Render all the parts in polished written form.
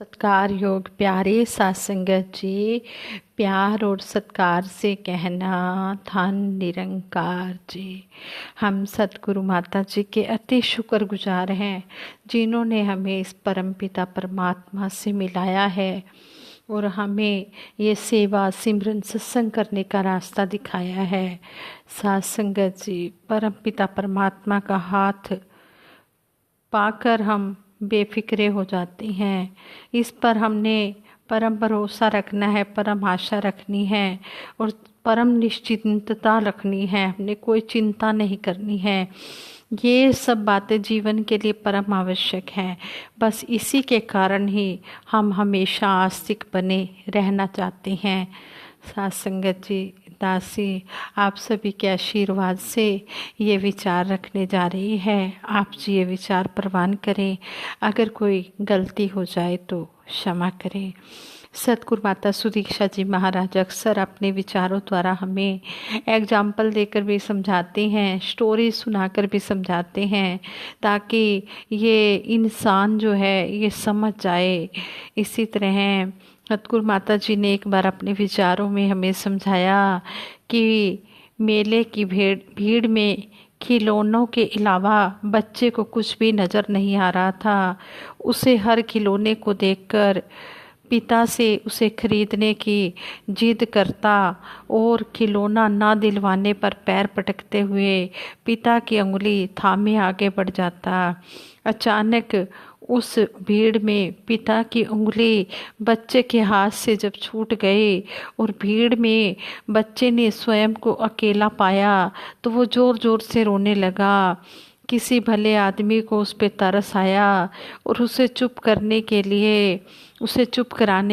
सत्कार योग प्यारे सत्संगत जी, प्यार और सत्कार से कहना धन निरंकार जी। हम सतगुरु माता जी के अति शुक्रगुजार हैं जिन्होंने हमें इस परमपिता परमात्मा से मिलाया है और हमें ये सेवा सिमरन सत्संग करने का रास्ता दिखाया है। सत्संगत जी, परमपिता परमात्मा का हाथ पाकर हम बेफिक्रे हो जाते हैं। इस पर हमने परम भरोसा रखना है, परम आशा रखनी है और परम निश्चिंतता रखनी है। हमने कोई चिंता नहीं करनी है। ये सब बातें जीवन के लिए परम आवश्यक हैं। बस इसी के कारण ही हम हमेशा आस्तिक बने रहना चाहते हैं। सत्संगत जी, दासी आप सभी के आशीर्वाद से ये विचार रखने जा रही है। आप जी ये विचार प्रवान करें। अगर कोई गलती हो जाए तो क्षमा करें। सतगुरु माता सुदीक्षा जी महाराज अक्सर अपने विचारों द्वारा हमें एग्जाम्पल देकर भी समझाते हैं, स्टोरी सुनाकर भी समझाते हैं, ताकि ये इंसान जो है ये समझ जाए। इसी तरह सतगुरु माता जी ने एक बार अपने विचारों में हमें समझाया कि मेले की भीड़ में खिलौनों के अलावा बच्चे को कुछ भी नज़र नहीं आ रहा था। उसे हर खिलौने को देखकर पिता से उसे खरीदने की जिद करता और खिलौना ना दिलवाने पर पैर पटकते हुए पिता की उंगली थामे आगे बढ़ जाता। अचानक उस भीड़ में पिता की उंगली बच्चे के हाथ से जब छूट गई और भीड़ में बच्चे ने स्वयं को अकेला पाया तो वो ज़ोर ज़ोर से रोने लगा। किसी भले आदमी को उस पे तरस आया और उसे चुप कराने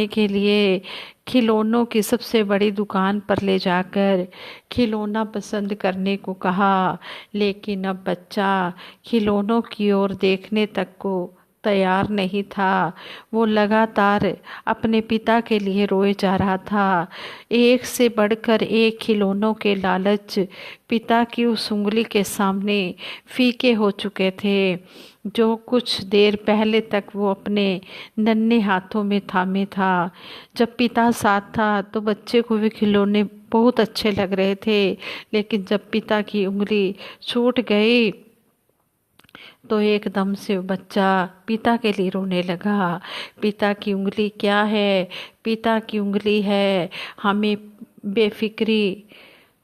के लिए खिलौनों की सबसे बड़ी दुकान पर ले जाकर खिलौना पसंद करने को कहा। लेकिन अब बच्चा खिलौनों की ओर देखने तक को तैयार नहीं था। वो लगातार अपने पिता के लिए रोए जा रहा था। एक से बढ़कर एक खिलौनों के लालच पिता की उस उंगली के सामने फीके हो चुके थे, जो कुछ देर पहले तक वो अपने नन्हे हाथों में थामे था। जब पिता साथ था तो बच्चे को वे खिलौने बहुत अच्छे लग रहे थे, लेकिन जब पिता की उंगली छूट गई तो एकदम से बच्चा पिता के लिए रोने लगा। पिता की उंगली क्या है? पिता की उंगली है हमें बेफिक्री,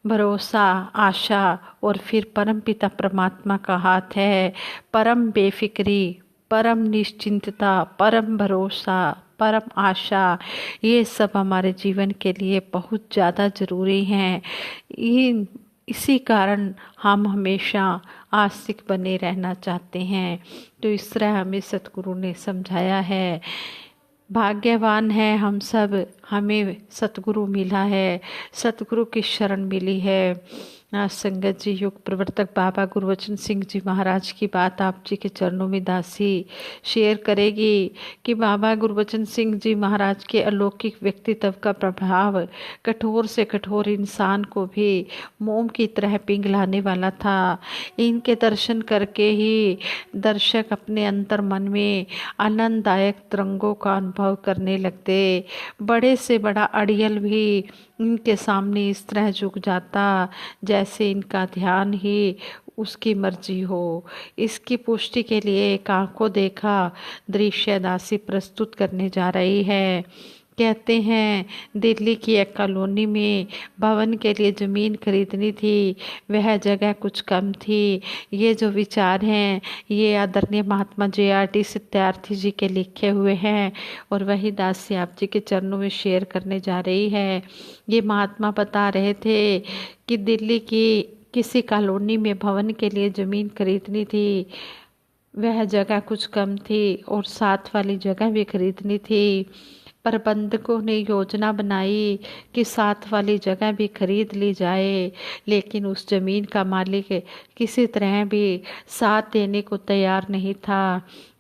भरोसा, आशा और फिर परम पिता परमात्मा का हाथ है। परम बेफिक्री, परम निश्चिंतता, परम भरोसा, परम आशा, ये सब हमारे जीवन के लिए बहुत ज़्यादा ज़रूरी हैं। इसी कारण हम हमेशा आस्तिक बने रहना चाहते हैं। तो इस तरह हमें सतगुरु ने समझाया है। भाग्यवान है हम सब, हमें सतगुरु मिला है, सतगुरु की शरण मिली है। संगत जी, युग प्रवर्तक बाबा गुरबचन सिंह जी महाराज की बात आप जी के चरणों में दासी शेयर करेगी कि बाबा गुरबचन सिंह जी महाराज के अलौकिक व्यक्तित्व का प्रभाव कठोर से कठोर इंसान को भी मोम की तरह पिघलाने वाला था। इनके दर्शन करके ही दर्शक अपने अंतर मन में आनंददायक तरंगों का अनुभव करने लगते। बड़े से बड़ा अड़ियल भी इनके सामने इस तरह झुक जाता जैसे इनका ध्यान ही उसकी मर्जी हो। इसकी पुष्टि के लिए एक आंखों देखा दृश्य दासी प्रस्तुत करने जा रही है। कहते हैं दिल्ली की एक कॉलोनी में भवन के लिए ज़मीन खरीदनी थी। वह जगह कुछ कम थी। ये जो विचार हैं ये आदरणीय महात्मा JRT सत्यार्थी जी के लिखे हुए हैं और वही दासी आप जी के चरणों में शेयर करने जा रही है। ये महात्मा बता रहे थे कि दिल्ली की किसी कॉलोनी में भवन के लिए ज़मीन खरीदनी थी। वह जगह कुछ कम थी और साथ वाली जगह भी खरीदनी थी। प्रबंधकों ने योजना बनाई कि साथ वाली जगह भी खरीद ली जाए, लेकिन उस ज़मीन का मालिक किसी तरह भी साथ देने को तैयार नहीं था।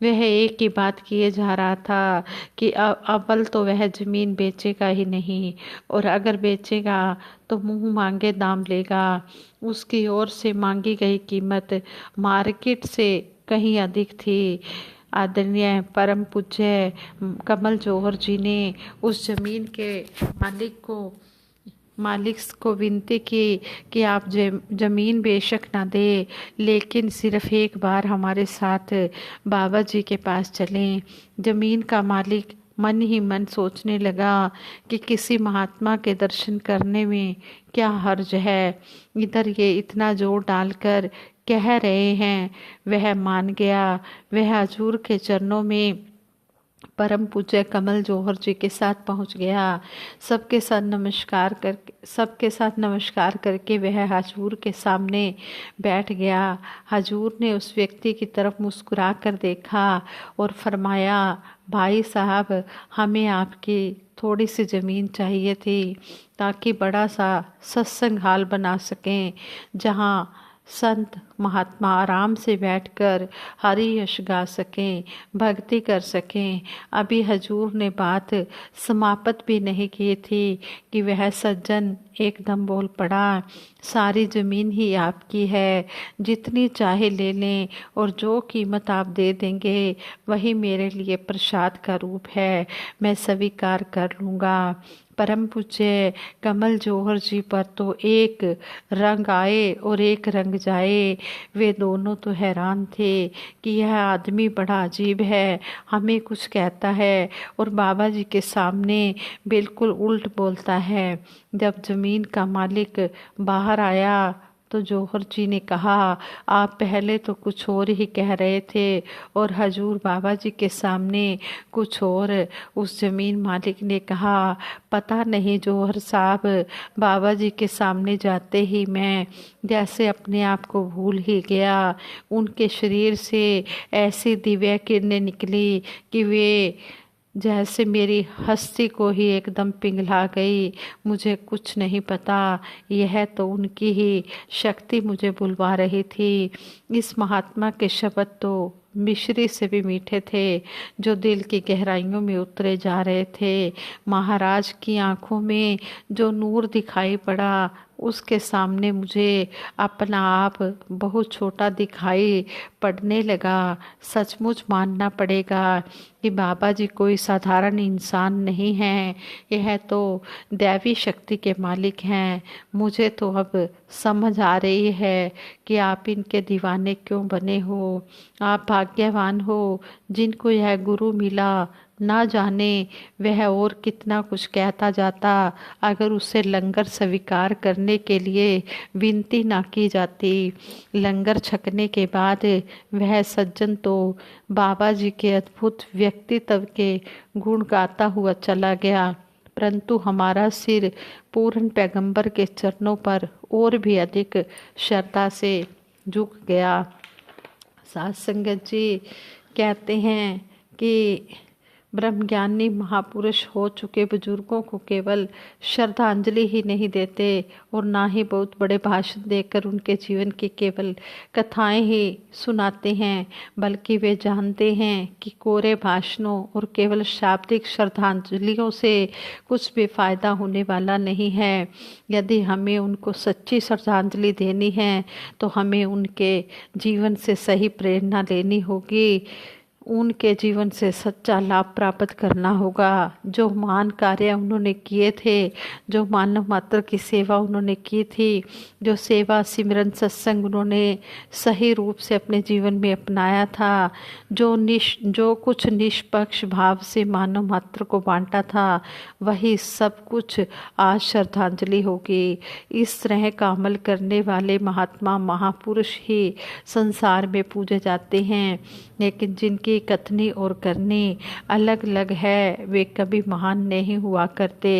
वह एक ही बात किए जा रहा था कि अव्वल तो वह ज़मीन बेचेगा ही नहीं, और अगर बेचेगा तो मुंह मांगे दाम लेगा। उसकी ओर से मांगी गई कीमत मार्केट से कहीं अधिक थी। आदरणीय परम पूज्य कमल जौहर जी ने उस जमीन के मालिक को विनती की कि आप ज़मीन बेशक ना दे, लेकिन सिर्फ एक बार हमारे साथ बाबा जी के पास चलें। ज़मीन का मालिक मन ही मन सोचने लगा कि किसी महात्मा के दर्शन करने में क्या हर्ज है। इधर ये इतना जोर डालकर कह रहे हैं, वह मान गया। वह हजूर के चरणों में परम पूज्य कमल जौहर जी के साथ पहुंच गया। सबके साथ नमस्कार करके वह हजूर के सामने बैठ गया। हजूर ने उस व्यक्ति की तरफ मुस्कुरा कर देखा और फरमाया, भाई साहब, हमें आपकी थोड़ी सी ज़मीन चाहिए थी ताकि बड़ा सा सत्संग हाल बना सकें, जहाँ संत महात्मा आराम से बैठकर हरि यश गा सकें, भक्ति कर सकें। अभी हजूर ने बात समाप्त भी नहीं की थी कि वह सज्जन एकदम बोल पड़ा, सारी ज़मीन ही आपकी है, जितनी चाहे ले लें और जो कीमत आप दे देंगे वही मेरे लिए प्रसाद का रूप है, मैं स्वीकार कर लूँगा। परम पूज्य कमल जौहर जी पर तो एक रंग आए और एक रंग जाए। वे दोनों तो हैरान थे कि यह आदमी बड़ा अजीब है, हमें कुछ कहता है और बाबा जी के सामने बिल्कुल उल्ट बोलता है। जब ज़मीन का मालिक बाहर आया तो जौहर जी ने कहा, आप पहले तो कुछ और ही कह रहे थे और हजूर बाबा जी के सामने कुछ और। उस ज़मीन मालिक ने कहा, पता नहीं जौहर साहब, बाबा जी के सामने जाते ही मैं जैसे अपने आप को भूल ही गया। उनके शरीर से ऐसी दिव्य किरणें निकली कि वे जैसे मेरी हस्ती को ही एकदम पिघला गई। मुझे कुछ नहीं पता, यह तो उनकी ही शक्ति मुझे बुलवा रही थी। इस महात्मा के शब्द तो मिश्री से भी मीठे थे, जो दिल की गहराइयों में उतरे जा रहे थे। महाराज की आंखों में जो नूर दिखाई पड़ा, उसके सामने मुझे अपना आप बहुत छोटा दिखाई पड़ने लगा। सचमुच मानना पड़ेगा कि बाबा जी कोई साधारण इंसान नहीं हैं, यह तो दैवी शक्ति के मालिक हैं। मुझे तो अब समझ आ रही है कि आप इनके दीवाने क्यों बने हो। आप भाग्यवान हो जिनको यह गुरु मिला। ना जाने वह और कितना कुछ कहता जाता अगर उसे लंगर स्वीकार करने के लिए विनती ना की जाती। लंगर छकने के बाद वह सज्जन तो बाबा जी के अद्भुत व्यक्तित्व के गुण गाता हुआ चला गया, परंतु हमारा सिर पूर्ण पैगंबर के चरणों पर और भी अधिक श्रद्धा से झुक गया। साध संगत जी कहते हैं कि ब्रह्मज्ञानी महापुरुष हो चुके बुजुर्गों को केवल श्रद्धांजलि ही नहीं देते और ना ही बहुत बड़े भाषण देकर उनके जीवन की केवल कथाएं ही सुनाते हैं, बल्कि वे जानते हैं कि कोरे भाषणों और केवल शाब्दिक श्रद्धांजलियों से कुछ भी फायदा होने वाला नहीं है। यदि हमें उनको सच्ची श्रद्धांजलि देनी है तो हमें उनके जीवन से सही प्रेरणा लेनी होगी, उनके जीवन से सच्चा लाभ प्राप्त करना होगा। जो महान कार्य उन्होंने किए थे, जो मानव मात्र की सेवा उन्होंने की थी, जो सेवा सिमरन सत्संग उन्होंने सही रूप से अपने जीवन में अपनाया था, जो कुछ निष्पक्ष भाव से मानव मात्र को बांटा था, वही सब कुछ आज श्रद्धांजलि होगी। इस तरह का अमल करने वाले महात्मा महापुरुष ही संसार में पूजे जाते हैं, लेकिन जिनकी कथनी और करनी अलग अलग है वे कभी महान नहीं हुआ करते।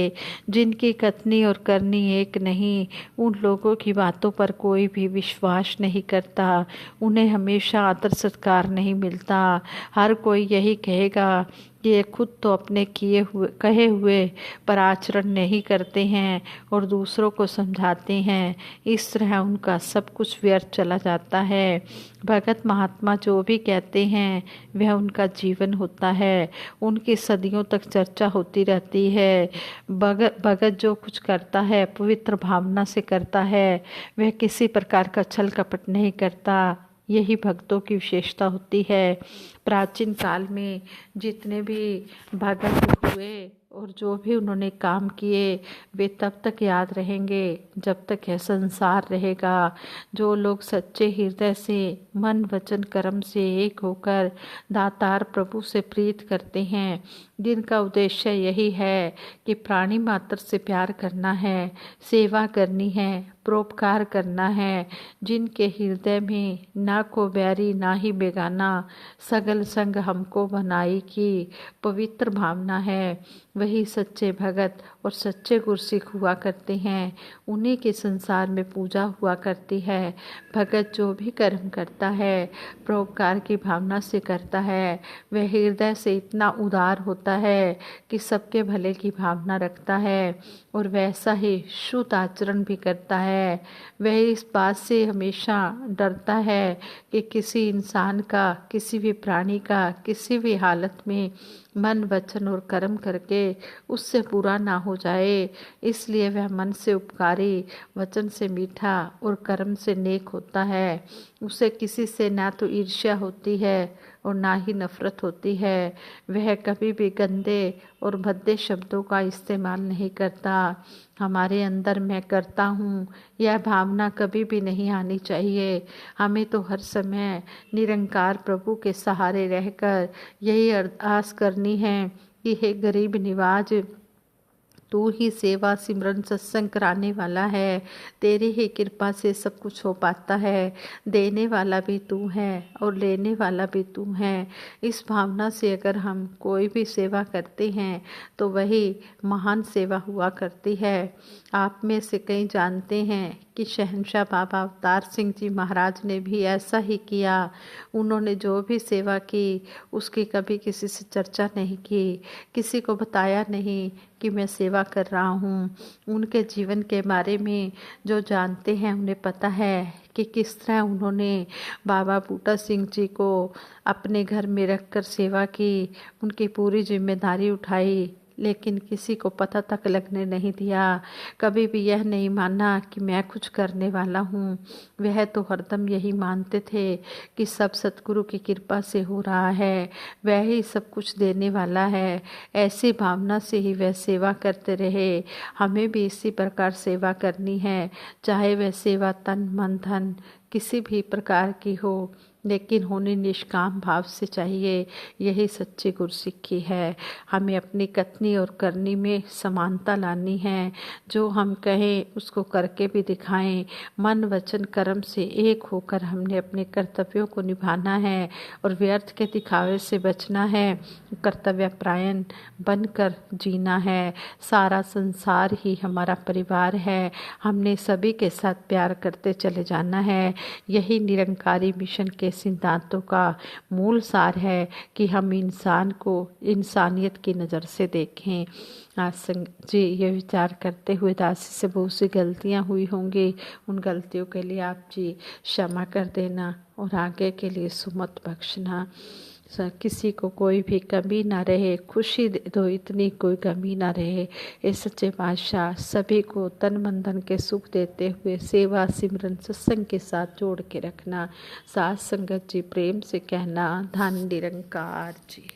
जिनकी कथनी और करनी एक नहीं, उन लोगों की बातों पर कोई भी विश्वास नहीं करता, उन्हें हमेशा आदर सत्कार नहीं मिलता। हर कोई यही कहेगा कि ये खुद तो अपने कहे हुए पर आचरण नहीं करते हैं और दूसरों को समझाते हैं। इस तरह उनका सब कुछ व्यर्थ चला जाता है। भगत महात्मा जो भी कहते हैं वह उनका जीवन होता है, उनकी सदियों तक चर्चा होती रहती है। भगत जो कुछ करता है पवित्र भावना से करता है, वह किसी प्रकार का छल कपट नहीं करता। यही भक्तों की विशेषता होती है। प्राचीन काल में जितने भी भगत हुए और जो भी उन्होंने काम किए वे तब तक याद रहेंगे जब तक यह संसार रहेगा। जो लोग सच्चे हृदय से मन वचन कर्म से एक होकर दातार प्रभु से प्रीत करते हैं, जिनका उद्देश्य यही है कि प्राणी मात्र से प्यार करना है, सेवा करनी है, परोपकार करना है, जिनके हृदय में ना को बैरी ना ही बेगाना, सगल संग हमको बनाई की पवित्र भावना है, वही सच्चे भगत और सच्चे गुरसिख हुआ करते हैं। उन्हीं के संसार में पूजा हुआ करती है। भगत जो भी कर्म करता है परोपकार की भावना से करता है, वह हृदय से इतना उदार होता है कि सबके भले की भावना रखता है और वैसा ही शुद्ध आचरण भी करता है। वह इस बात से हमेशा डरता है कि किसी इंसान का, किसी भी प्राणी का किसी भी हालत में मन वचन और कर्म करके उससे बुरा ना हो जाए, इसलिए वह मन से उपकारी, वचन से मीठा और कर्म से नेक होता है। उसे किसी से ना तो ईर्ष्या होती है और ना ही नफरत होती है। वह कभी भी गंदे और भद्दे शब्दों का इस्तेमाल नहीं करता। हमारे अंदर मैं करता हूँ यह भावना कभी भी नहीं आनी चाहिए। हमें तो हर समय निरंकार प्रभु के सहारे रहकर यही अरदास करनी है कि हे गरीब निवाज, तू ही सेवा सिमरन सत्संग कराने वाला है, तेरी ही कृपा से सब कुछ हो पाता है। देने वाला भी तू है और लेने वाला भी तू है। इस भावना से अगर हम कोई भी सेवा करते हैं तो वही महान सेवा हुआ करती है। आप में से कई जानते हैं कि शहंशाह बाबा अवतार सिंह जी महाराज ने भी ऐसा ही किया। उन्होंने जो भी सेवा की उसकी कभी किसी से चर्चा नहीं की, किसी को बताया नहीं कि मैं सेवा कर रहा हूँ। उनके जीवन के बारे में जो जानते हैं उन्हें पता है कि किस तरह उन्होंने बाबा बूटा सिंह जी को अपने घर में रखकर सेवा की, उनकी पूरी जिम्मेदारी उठाई, लेकिन किसी को पता तक लगने नहीं दिया। कभी भी यह नहीं माना कि मैं कुछ करने वाला हूँ। वह तो हरदम यही मानते थे कि सब सतगुरु की कृपा से हो रहा है, वह ही सब कुछ देने वाला है। ऐसी भावना से ही वह सेवा करते रहे। हमें भी इसी प्रकार सेवा करनी है, चाहे वह सेवा तन मन धन किसी भी प्रकार की हो, लेकिन होनी निष्काम भाव से चाहिए। यही सच्ची गुरसिक्खी है। हमें अपनी कथनी और करनी में समानता लानी है। जो हम कहें उसको करके भी दिखाएं। मन वचन कर्म से एक होकर हमने अपने कर्तव्यों को निभाना है और व्यर्थ के दिखावे से बचना है। कर्तव्यपरायण बनकर जीना है। सारा संसार ही हमारा परिवार है। हमने सभी के साथ प्यार करते चले जाना है। यही निरंकारी मिशन के सिद्धांतों का मूल सार है कि हम इंसान को इंसानियत की नज़र से देखें। आज जी ये विचार करते हुए दासी से बहुत सी गलतियां हुई होंगी। उन गलतियों के लिए आप जी क्षमा कर देना और आगे के लिए सुमत बख्शना। किसी को कोई भी कमी ना रहे, खुशी दे दो इतनी कोई कमी ना रहे। इस सच्चे पातशाह सभी को तन मन धन के सुख देते हुए सेवा सिमरन सत्संग के साथ जोड़ के रखना। साथ संगत जी प्रेम से कहना, धन निरंकार जी।